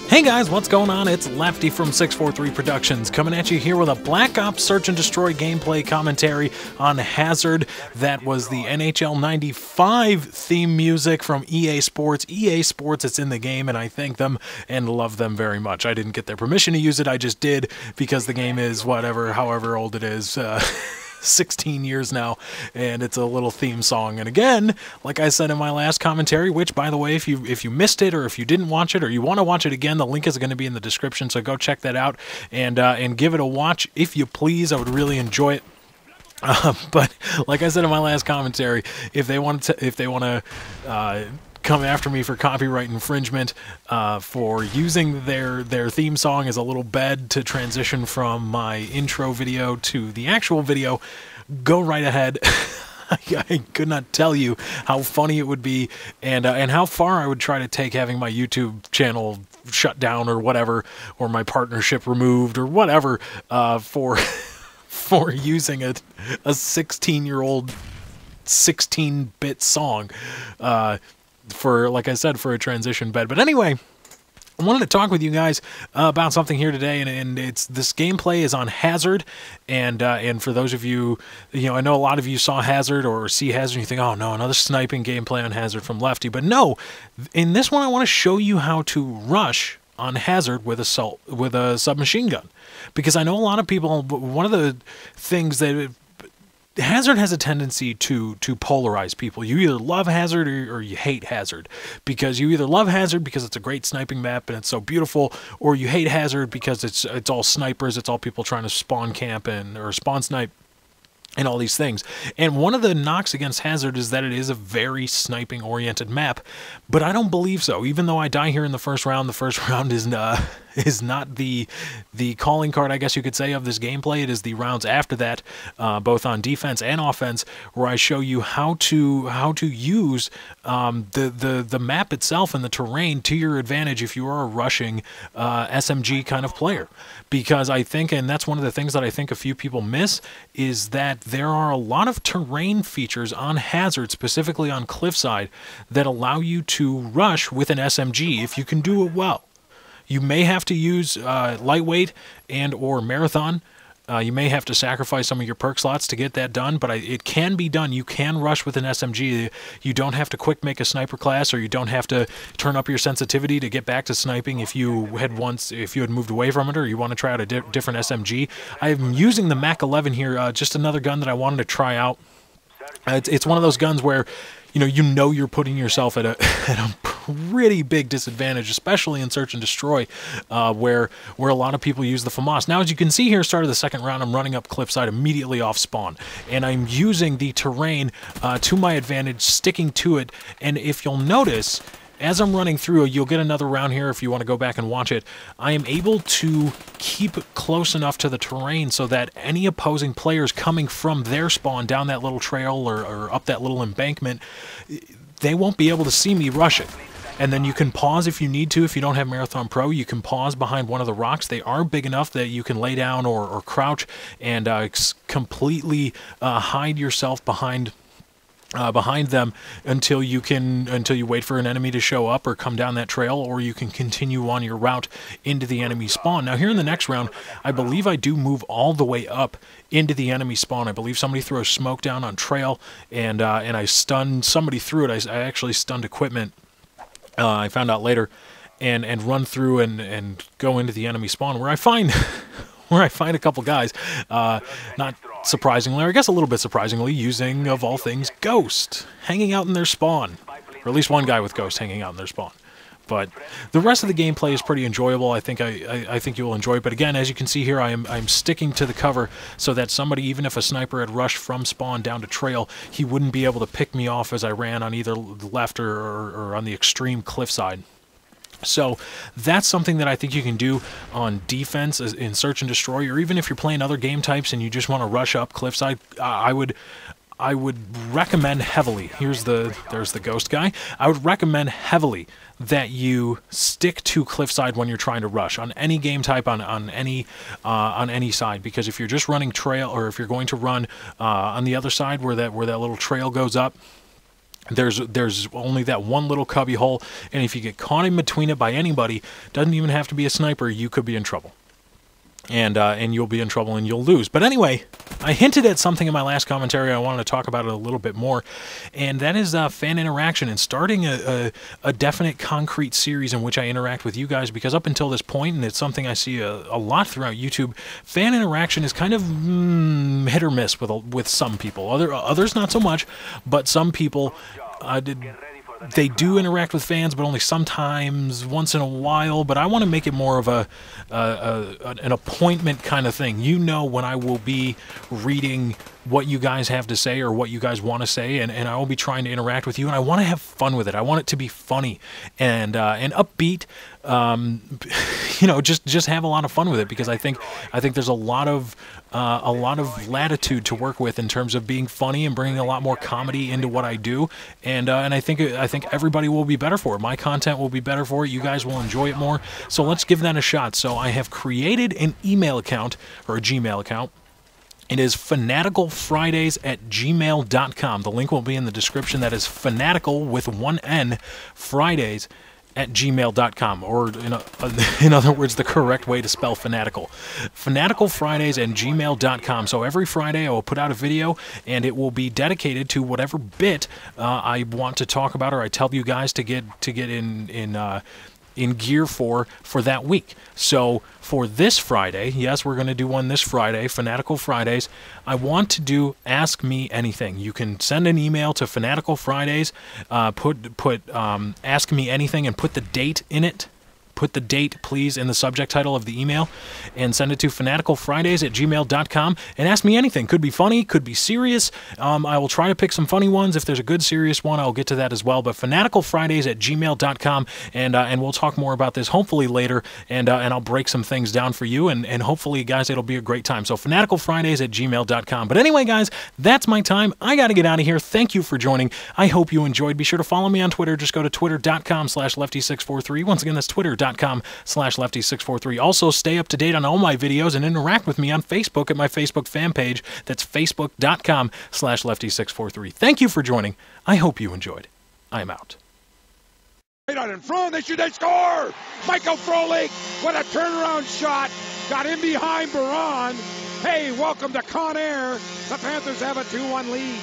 Hey guys, what's going on? It's Lefty from 643 Productions coming at you here with a Black Ops Search and Destroy gameplay commentary on Hazard. That was the NHL 95 theme music from EA Sports. EA Sports, it's in the game, and I thank them and love them very much. I didn't get their permission to use it, I just did because the game is whatever, however old it is. 16 years now, and it's a little theme song. And again, like I said in my last commentary, which by the way, if you missed it or if you didn't watch it or you want to watch it again, the link is going to be in the description, so go check that out and give it a watch if you please. I would really enjoy it. But like I said in my last commentary, if they want to come after me for copyright infringement for using their theme song as a little bed to transition from my intro video to the actual video, go right ahead. I could not tell you how funny it would be and how far I would try to take having my YouTube channel shut down or whatever, or my partnership removed or whatever, for using a 16-year-old 16-bit song for, like I said, for a transition bed. But anyway, I wanted to talk with you guys about something here today, and it's this gameplay is on Hazard, and for those of you, I know a lot of you saw Hazard or see Hazard, and you think, oh no, another sniping gameplay on Hazard from Lefty. But no, in this one, I want to show you how to rush on Hazard with a submachine gun, because I know a lot of people. One of the things that Hazard has a tendency to polarize people. You either love Hazard or you hate Hazard, because you either love Hazard because it's a great sniping map and it's so beautiful, or you hate Hazard because it's all snipers, it's all people trying to spawn camp or spawn snipe and all these things. And one of the knocks against Hazard is that it is a very sniping oriented map, but I don't believe so. Even though I die here in the first round is not the calling card, I guess you could say, of this gameplay. It is the rounds after that, both on defense and offense, where I show you how to use the map itself and the terrain to your advantage if you are a rushing SMG kind of player. Because I think, and that's one of the things that I think a few people miss, is that there are a lot of terrain features on Hazard, specifically on Cliffside, that allow you to rush with an SMG if you can do it well. You may have to use lightweight and or marathon. You may have to sacrifice some of your perk slots to get that done, but it can be done. You can rush with an SMG. You don't have to quick make a sniper class, or you don't have to turn up your sensitivity to get back to sniping if you had moved away from it, or you want to try out a different SMG. I'm using the Mac-11 here, just another gun that I wanted to try out. It's one of those guns where you're putting yourself at a pretty big disadvantage, especially in Search and Destroy, where a lot of people use the FAMAS. Now, as you can see here, start of the second round, I'm running up Cliffside immediately off spawn, and I'm using the terrain to my advantage, sticking to it. And if you'll notice, as I'm running through, you'll get another round here if you want to go back and watch it, I am able to keep close enough to the terrain so that any opposing players coming from their spawn down that little trail or up that little embankment, they won't be able to see me rushing. And then you can pause if you need to. If you don't have Marathon Pro, you can pause behind one of the rocks. They are big enough that you can lay down or crouch and completely hide yourself behind them until you wait for an enemy to show up or come down that trail, or you can continue on your route into the enemy spawn. Now here in the next round, I believe I do move all the way up into the enemy spawn. I believe somebody throws smoke down on trail, and I stunned somebody through it. I actually stunned equipment. I found out later, and run through and go into the enemy spawn, where I find a couple guys, not surprisingly, or I guess a little bit surprisingly, using, of all things, Ghost, hanging out in their spawn. Or at least one guy with Ghost hanging out in their spawn. But the rest of the gameplay is pretty enjoyable. I think you will enjoy it. But again, as you can see here, I'm sticking to the cover so that somebody, even if a sniper had rushed from spawn down to trail, he wouldn't be able to pick me off as I ran on either the left or on the extreme cliffside. So that's something that I think you can do on defense in Search and Destroy, or even if you're playing other game types and you just want to rush up Cliffside, I would recommend heavily, there's the ghost guy, I would recommend heavily that you stick to cliffside when you're trying to rush on any game type, on any side, because if you're just running trail, or if you're going to run on the other side where that little trail goes up, there's only that one little cubby hole, and if you get caught in between it by anybody, doesn't even have to be a sniper, you could be in trouble. And you'll be in trouble and you'll lose. But anyway, I hinted at something in my last commentary. I wanted to talk about it a little bit more, and that is fan interaction and starting a definite concrete series in which I interact with you guys, because up until this point, and it's something I see a lot throughout YouTube, fan interaction is kind of hit or miss with some people. Others not so much, but some people they do interact with fans, but only sometimes, once in a while. But I want to make it more of an appointment kind of thing. You know when I will be reading what you guys have to say or what you guys want to say, and I will be trying to interact with you, and I want to have fun with it. I want it to be funny and upbeat. You know, just have a lot of fun with it, because I think there's a lot of latitude to work with in terms of being funny and bringing a lot more comedy into what I do, and I think everybody will be better for it. My content will be better for it. You guys will enjoy it more. So let's give that a shot. So I have created an email account, or a Gmail account. It is fanaticalfridays@gmail.com. The link will be in the description. That is fanatical with one N, Fridays@gmail.com, or in other words, the correct way to spell fanatical. Fanaticalfridays@gmail.com. So every Friday I will put out a video, and it will be dedicated to whatever bit I want to talk about, or I tell you guys to get in gear for that week. So for this Friday, yes, we're going to do one this Friday, Fanatical Fridays. I want to do Ask Me Anything. You can send an email to Fanatical Fridays, put Ask Me Anything, and put the date in it. Put the date, please, in the subject title of the email, and send it to fanaticalfridays@gmail.com, and ask me anything. Could be funny, could be serious. I will try to pick some funny ones. If there's a good serious one, I'll get to that as well. But fanaticalfridays@gmail.com, and we'll talk more about this hopefully later, and I'll break some things down for you, and hopefully, guys, it'll be a great time. So fanaticalfridays@gmail.com. But anyway, guys, that's my time. I got to get out of here. Thank you for joining. I hope you enjoyed. Be sure to follow me on Twitter. Just go to twitter.com/lefty643. Once again, that's twitter.com/lefty643. Also, stay up to date on all my videos and interact with me on Facebook at my Facebook fan page. That's facebook.com/lefty643. Thank you for joining. I hope you enjoyed. I'm out. Right out in front, they score! Michael Frolik, what a turnaround shot. Got in behind Baron. Hey, welcome to Con Air. The Panthers have a 2-1 lead.